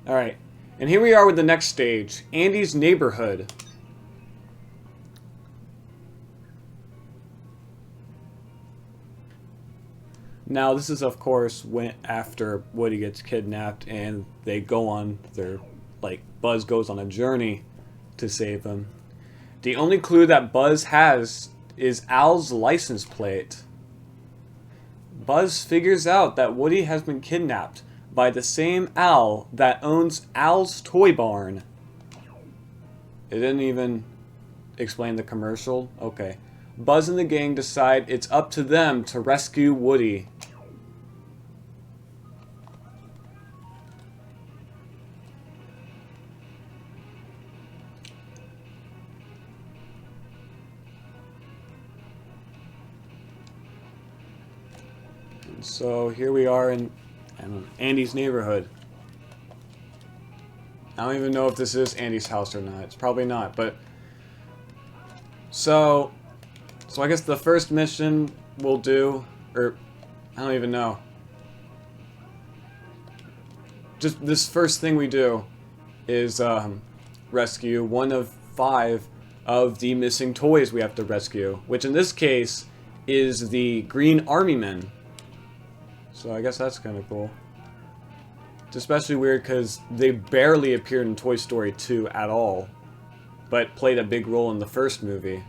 Alright, and here we are with the next stage, Andy's neighborhood. Now, this is, of course, when after Woody gets kidnapped and they go on their, Buzz goes on a journey to save him. The only clue that Buzz has is Al's license plate. Buzz figures out that Woody has been kidnapped by the same Al that owns Al's Toy Barn. It didn't even explain the commercial? Okay. Buzz and the gang decide it's up to them to rescue Woody. And so here we are in Andy's neighborhood. I don't even know if this is Andy's house or not. It's probably not, but... So I guess the first mission we'll do, or I don't even know. Just this first thing we do is rescue one of 5 of the missing toys we have to rescue, which in this case is the Green Army Men. So I guess that's kind of cool. It's especially weird because they barely appeared in Toy Story 2 at all, but played a big role in the first movie.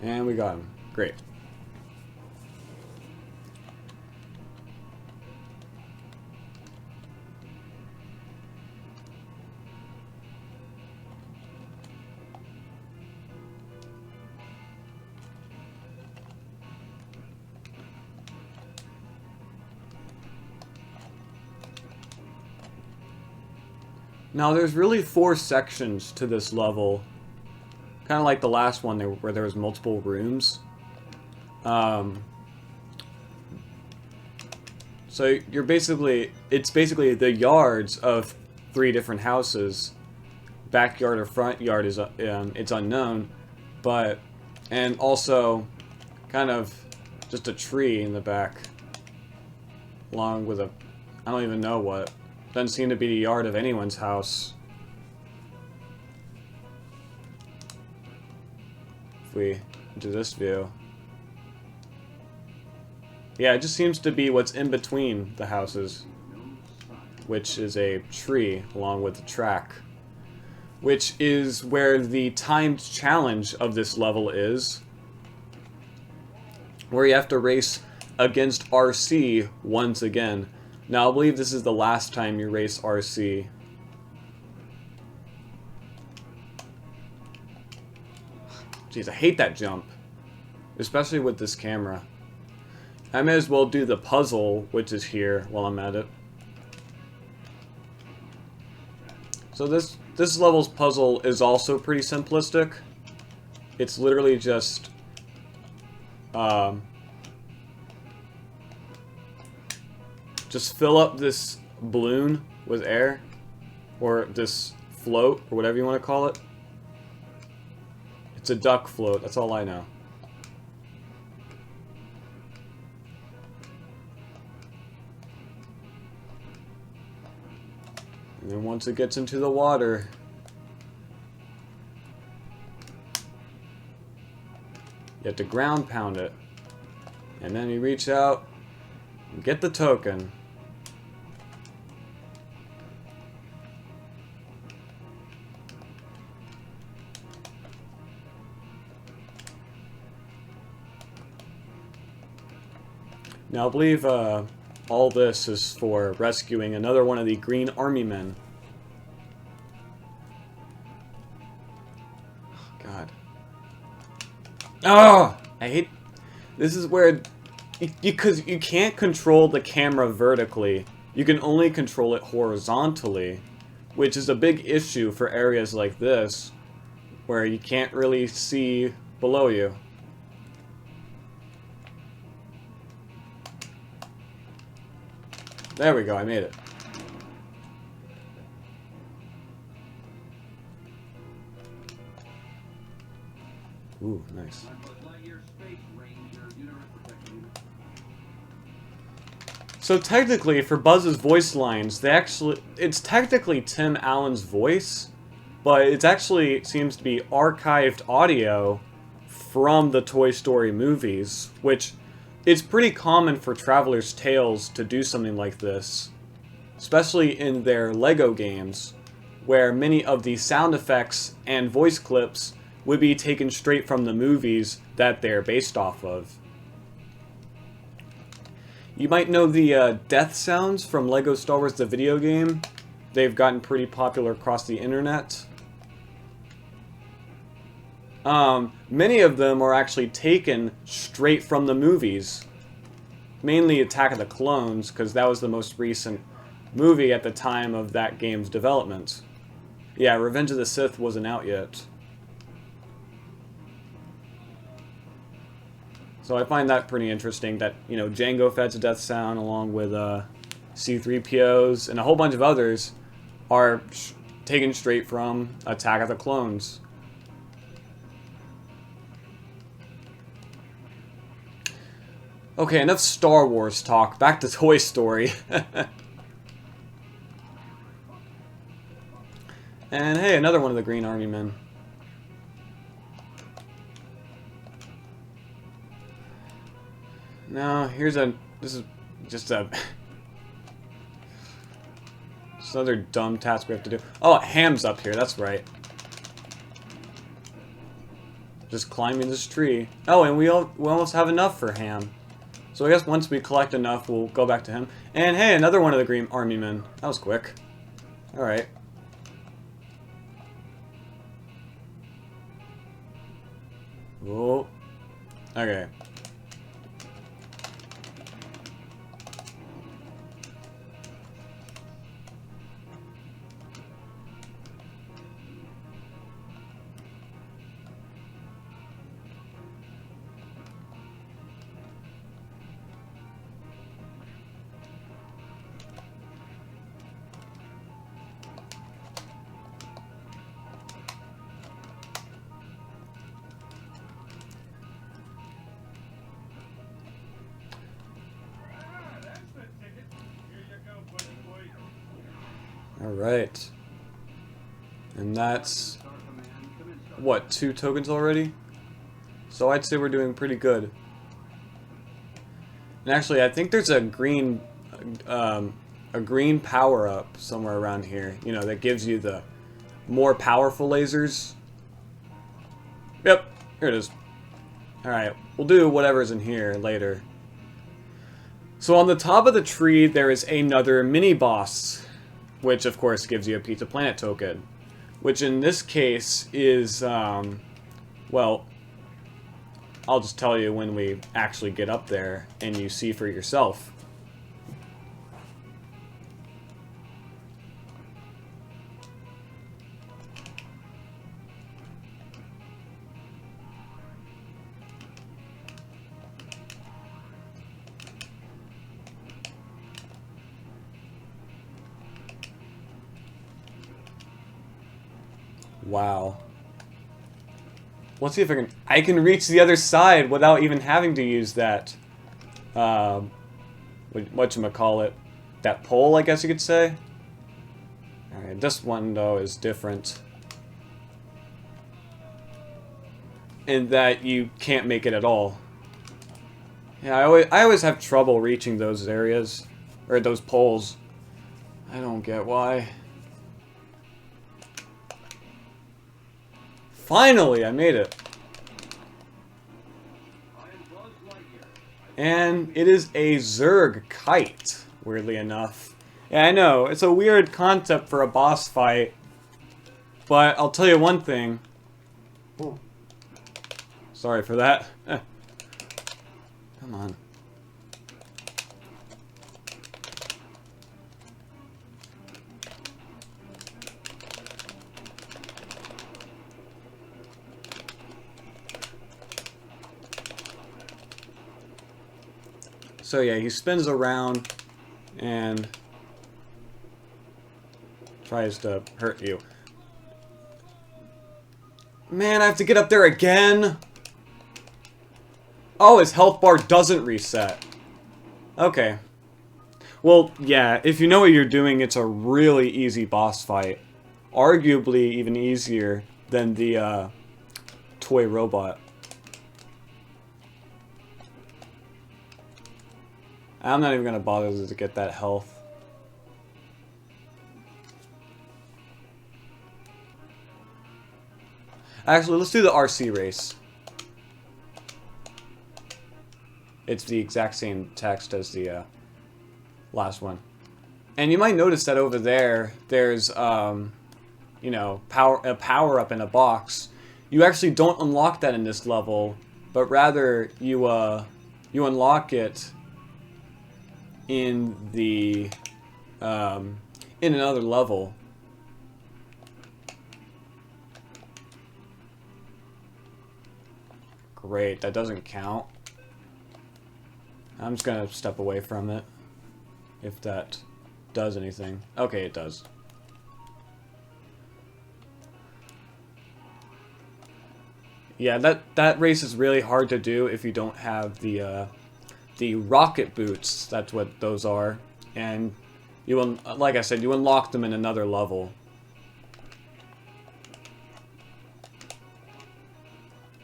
And we got him. Great. Now, there's really 4 sections to this level. Kind of like the last one where there was multiple rooms. So it's basically the yards of 3 different houses. Backyard or front yard is it's unknown, and also kind of just a tree in the back, along with I don't even know what. Doesn't seem to be the yard of anyone's house. If we do this view. Yeah, it just seems to be what's in between the houses, which is a tree along with the track, which is where the timed challenge of this level is, where you have to race against RC once again. Now, I believe this is the last time you race RC. Jeez, I hate that jump, especially with this camera. I may as well do the puzzle, which is here, while I'm at it. So this level's puzzle is also pretty simplistic. It's literally just fill up this balloon with air, or this float, or whatever you want to call it. It's a duck float, that's all I know. And then once it gets into the water, you have to ground pound it. And then you reach out and get the token. Now, I believe all this is for rescuing another one of the Green Army Men. Oh, God. Oh! I hate... This is where... Because you can't control the camera vertically. You can only control it horizontally, which is a big issue for areas like this, where you can't really see below you. There we go, I made it. Ooh, nice. So technically, for Buzz's voice lines, it's technically Tim Allen's voice, but it actually seems to be archived audio from the Toy Story movies, which it's pretty common for Traveler's Tales to do something like this, especially in their Lego games, where many of the sound effects and voice clips would be taken straight from the movies that they're based off of. You might know the death sounds from Lego Star Wars the video game. They've gotten pretty popular across the internet. Many of them are actually taken straight from the movies. Mainly Attack of the Clones, because that was the most recent movie at the time of that game's development. Yeah, Revenge of the Sith wasn't out yet. So I find that pretty interesting that, you know, Jango Fett's death sound along with C-3PO's and a whole bunch of others are taken straight from Attack of the Clones. Okay, enough Star Wars talk. Back to Toy Story. And hey, another one of the Green Army Men. No, this is just another dumb task we have to do. Oh, Ham's up here, that's right. Just climbing this tree. Oh, and we almost have enough for Ham. So I guess once we collect enough, we'll go back to him. And hey, another one of the Green Army Men. That was quick. Alright. Whoa. Okay. Alright. And that's, what, 2 tokens already? So I'd say we're doing pretty good. And actually, I think there's a green power-up somewhere around here, you know, that gives you the more powerful lasers. Yep, here it is. Alright, we'll do whatever's in here later. So on the top of the tree, there is another mini-boss, which of course gives you a Pizza Planet token, which in this case is, well, I'll just tell you when we actually get up there and you see for yourself. Wow. Let's see if I can reach the other side without even having to use that, whatchamacallit, that pole, I guess you could say. Alright, this one, though, is different. In that you can't make it at all. Yeah, I always have trouble reaching those areas, or those poles. I don't get why. Finally, I made it. And it is a Zerg kite, weirdly enough. Yeah, I know, it's a weird concept for a boss fight. But I'll tell you one thing. Ooh. Sorry for that. Come on. So yeah, he spins around and tries to hurt you. Man, I have to get up there again? Oh, his health bar doesn't reset. Okay. Well, yeah, if you know what you're doing, it's a really easy boss fight. Arguably even easier than the toy robot. I'm not even gonna bother to get that health. Actually, let's do the RC race. It's the exact same text as the last one. And you might notice that over there, there's, you know, a power-up in a box. You actually don't unlock that in this level, but rather you unlock it in the in another level. Great, that doesn't count. I'm just gonna step away from it if that does anything. Okay, it does. Yeah, that race is really hard to do if you don't have the rocket boots. That's what those are, and you like I said, you unlock them in another level.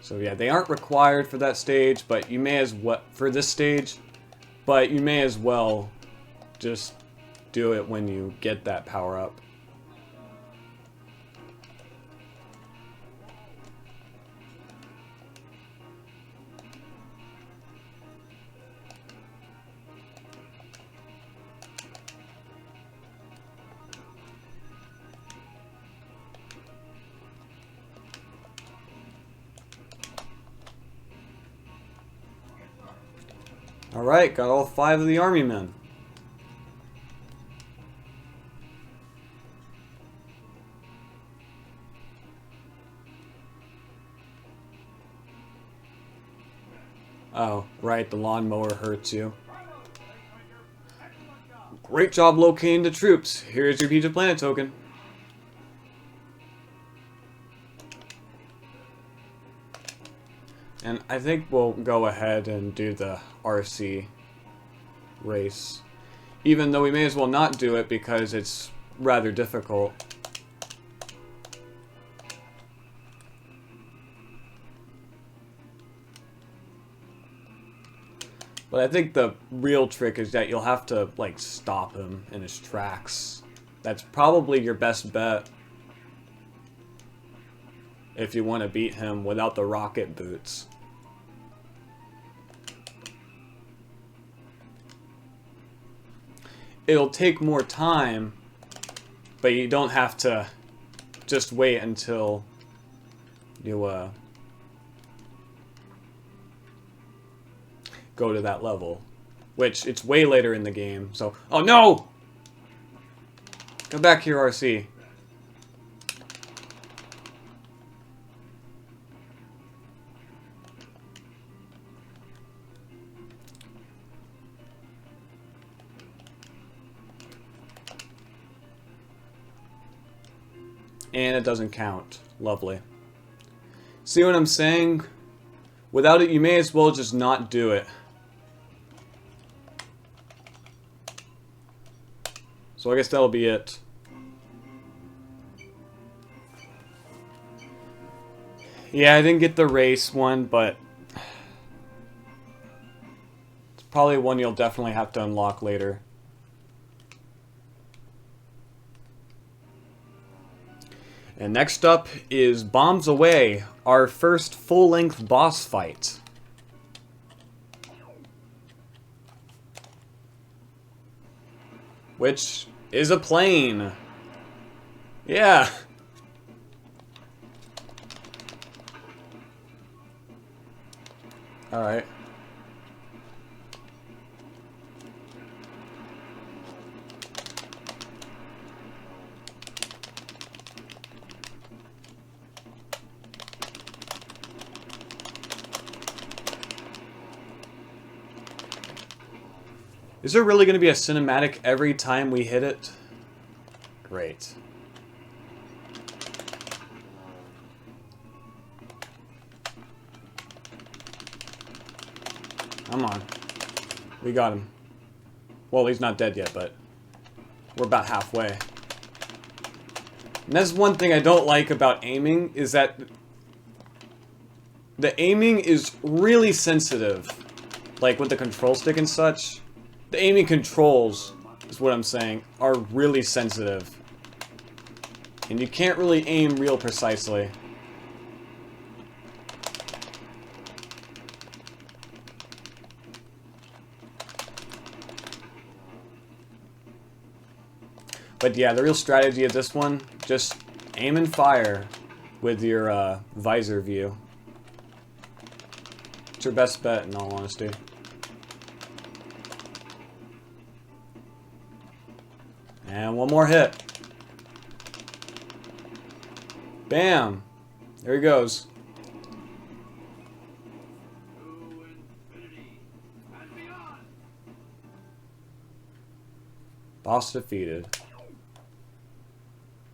So yeah, they aren't required for that stage, but you may as well for this stage, but you may as well just do it when you get that power up. Alright, got all 5 of the army men. Oh, right, the lawnmower hurts you. Great job locating the troops. Here's your Pizza Planet token. And I think we'll go ahead and do the RC race. Even though we may as well not do it because it's rather difficult. But I think the real trick is that you'll have to, like, stop him in his tracks. That's probably your best bet if you want to beat him without the rocket boots. It'll take more time, but you don't have to just wait until you go to that level, which it's way later in the game. So, oh no! Come back here, RC. And it doesn't count. Lovely. See what I'm saying? Without it, you may as well just not do it. So I guess that'll be it. Yeah, I didn't get the race one, but it's probably one you'll definitely have to unlock later. And next up is Bombs Away, our first full-length boss fight. Which is a plane. Yeah. Alright. Is there really going to be a cinematic every time we hit it? Great. Come on. We got him. Well, he's not dead yet, but we're about halfway. And that's one thing I don't like about aiming, is that the aiming is really sensitive. Like with the control stick and such. The aiming controls, is what I'm saying, are really sensitive. And you can't really aim real precisely. But yeah, the real strategy of this one, just aim and fire with your visor view. It's your best bet, in all honesty. And one more hit. Bam! There he goes. Boss defeated.